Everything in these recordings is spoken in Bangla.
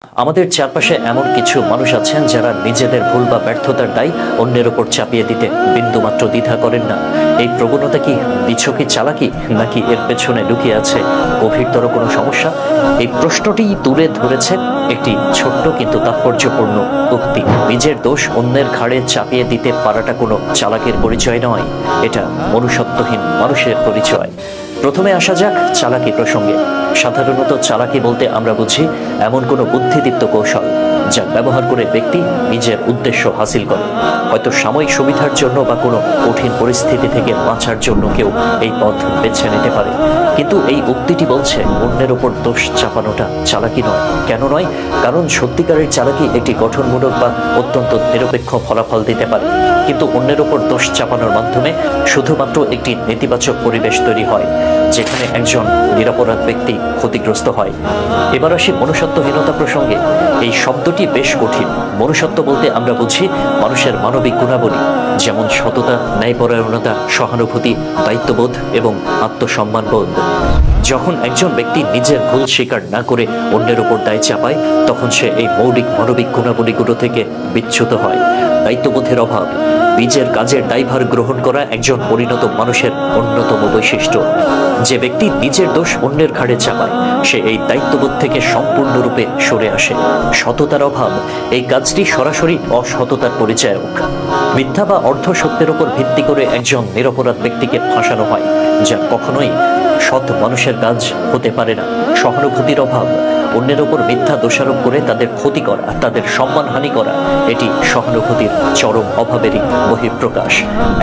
আমাদের চারপাশে এমন কিছু মানুষ আছেন যারা নিজেদের ভুল বা ব্যর্থতার দায় অন্যের উপর চাপিয়ে দিতে বিন্দুমাত্র দ্বিধা করেন না। এই প্রবণতা কি নিছকই চালাকি, নাকি এর পেছনে লুকিয়ে আছে গভীরতর কোনো সমস্যা? এই প্রশ্নটি তুলে ধরেছে একটি ছোট্ট কিন্তু তাৎপর্যপূর্ণ উক্তি। নিজের দোষ অন্যের ঘাড়ে চাপিয়ে দিতে পারাটা কোনো চালাকির পরিচয় নয়, এটা মনুষ্যত্বহীন মানুষের পরিচয়। প্রথমে আসা যাক চালাকি প্রসঙ্গে। সাধারণত চালাকি বলতে আমরা বুঝি এমন কোনো বুদ্ধিদীপ্ত কৌশল যা ব্যবহার করে ব্যক্তি নিজের উদ্দেশ্য হাসিল করে। হয়তো সাময়িক সুবিধার জন্য বা কোনো কঠিন পরিস্থিতি থেকে বাঁচার জন্য কেউ এই পথ বেছে নিতে পারে। কিন্তু এই উক্তিটি বলছে অন্যের ওপর দোষ চাপানোটা চালাকি নয়। কেন নয়? কারণ সত্যিকারের চালাকি একটি গঠনমূলক বা অত্যন্ত নিরপেক্ষ ফলাফল দিতে পারে, কিন্তু অন্যের ওপর দোষ চাপানোর মাধ্যমে শুধুমাত্র একটি নেতিবাচক পরিবেশ তৈরি হয় যেখানে একজন নিরপরাধ ব্যক্তি ক্ষতিগ্রস্ত হয়। এবার আসি মনুষ্যত্বহীনতা প্রসঙ্গে। এই শব্দটি বেশ কঠিন। মনুষ্যত্ব বলতে আমরা বুঝি মানুষের মানবিক গুণাবলী, যেমন সততা, ন্যায়পরায়ণতা, সহানুভূতি, দায়িত্ববোধ এবং আত্মসম্মানবোধ। যখন একজন ব্যক্তি নিজের ভুল স্বীকার না করে অন্যের উপর দায় চাপায়, তখন সে এই মৌলিক মানবিক গুণাবলীগুলো থেকে বিচ্যুত হয়। দায়িত্ববোধের অভাব। নিজের কাজের দায়ভার গ্রহণ করা একজন পরিণত মানুষের অন্যতম বৈশিষ্ট্য। যে ব্যক্তি নিজের দোষ অন্যের ঘাড়ে চাপায়, সে এই দায়িত্ববোধ থেকে সম্পূর্ণরূপে সরে আসে। সততার অভাব। এই কাজটি সরাসরি অসততার পরিচায়ক। মিথ্যা বা অর্ধসত্যের উপর ভিত্তি করে একজন নিরপরাধ ব্যক্তিকে ফাঁসানো হয়, যা কখনোই সৎ মানুষের কাজ হতে পারে না। সহানুভূতির অভাব। অন্যের ওপর মিথ্যা দোষারোপ করে তাদের ক্ষতি করা, তাদের সম্মানহানি করা, এটি সহানুভূতির চরম অভাবেরই বহিঃপ্রকাশ।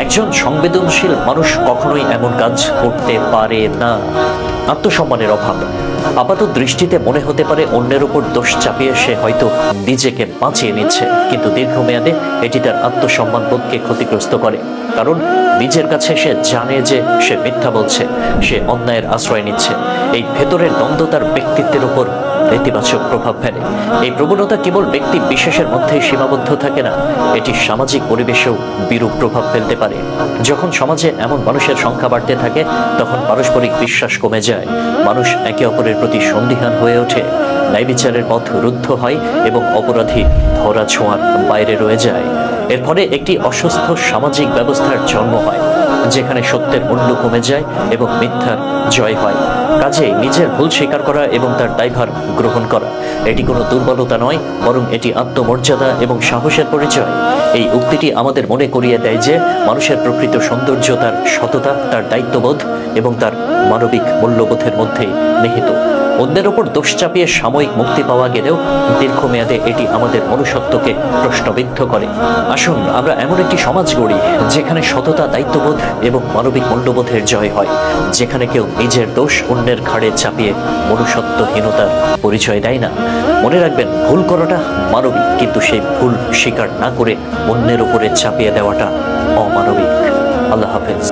একজন সংবেদনশীল মানুষ কখনোই এমন কাজ করতে পারে না। আত্মসম্মানের অভাব। আপাত দৃষ্টিতে মনে হতে পারে অন্যের উপর দোষ চাপিয়ে সে হয়তো নিজেকে বাঁচিয়ে নিচ্ছে, কিন্তু দীর্ঘমেয়াদে এটি তার আত্মসম্মানবোধকে ক্ষতিগ্রস্ত করে। কারণ নিজের কাছে সে জানে যে সে মিথ্যা বলছে, সে অন্যায়ের আশ্রয় নিচ্ছে। এই ভেতরের দ্বন্দ্ব তার ব্যক্তিত্বের উপর নেতিবাচক প্রভাব ফেলে। এই প্রবণতা কেবল ব্যক্তি বিশেষের মধ্যেই সীমাবদ্ধ থাকে না, এটি সামাজিক পরিবেশেও বিরূপ প্রভাব ফেলতে পারে। যখন সমাজে এমন মানুষের সংখ্যা বাড়তে থাকে, তখন পারস্পরিক বিশ্বাস কমে যায়। মানুষ একে অপরের প্রতি সন্দিহান হয়ে ওঠে। ন্যায়বিচারের পথ রুদ্ধ হয় এবং অপরাধী ধরা ছোঁয়ার বাইরে রয়ে যায়। এর ফলে একটি অসুস্থ সামাজিক ব্যবস্থার জন্ম হয়, যেখানে সত্যের মূল্য কমে যায় এবং মিথ্যার জয় হয়। কাজেই নিজের ভুল স্বীকার করা এবং তার দায়ভার গ্রহণ করা এটি কোনো দুর্বলতা নয়, বরং এটি আত্মমর্যাদা এবং সাহসের পরিচয়। এই উক্তিটি আমাদের মনে করিয়ে দেয় যে মানুষের প্রকৃত সৌন্দর্য তার সততা, তার দায়িত্ববোধ এবং তার মানবিক মূল্যবোধের মধ্যেই নিহিত। অন্যের ওপর দোষ চাপিয়ে সাময়িক মুক্তি পাওয়া গেলেও দীর্ঘমেয়াদে এটি আমাদের মনুষ্যত্বকে প্রশ্নবিদ্ধ করে। আসুন আমরা এমন একটি সমাজ গড়ি যেখানে সততা, দায়িত্ববোধ এবং মানবিক মূল্যবোধের জয় হয়, যেখানে কেউ নিজের দোষ অন্যের ঘাড়ে চাপিয়ে মনুষ্যত্বহীনতার পরিচয় দেয় না। মনে রাখবেন, ভুল করাটা মানবিক, কিন্তু সেই ভুল স্বীকার না করে অন্যের উপরে চাপিয়ে দেওয়াটা অমানবিক। আল্লাহ হাফেজ।